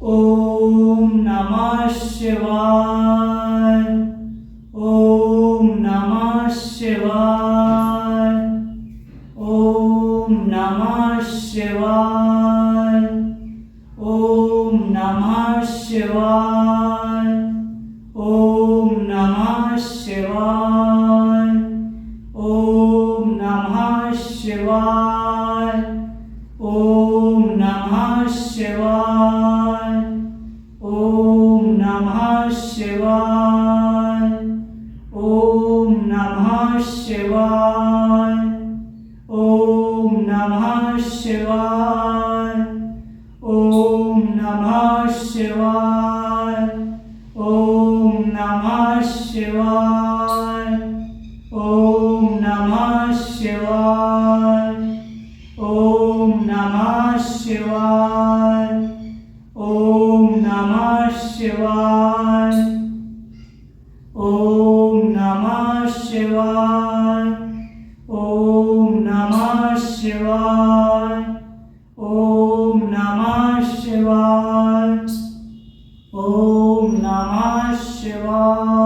ओम नमः शिवाय। ओम नमः शिवाय। ओम नमः शिवाय। ओम नमः शिवाय। ओम नमः शिवाय। ओम नमः शिवाय। ओम नमः शिवाय। ओम नमः शिवाय। ओम नमः शिवाय। ओम नमः शिवाय। ओम नमः शिवाय। ओम नमः शिवाय। ओम नमः शिवाय। ओम नमः शिवाय। ओम नमः शिवाय। ओम नमः शिवाय। ओम नमः शिवाय। ओम नमः शिवाय। ओम नमः शिवाय।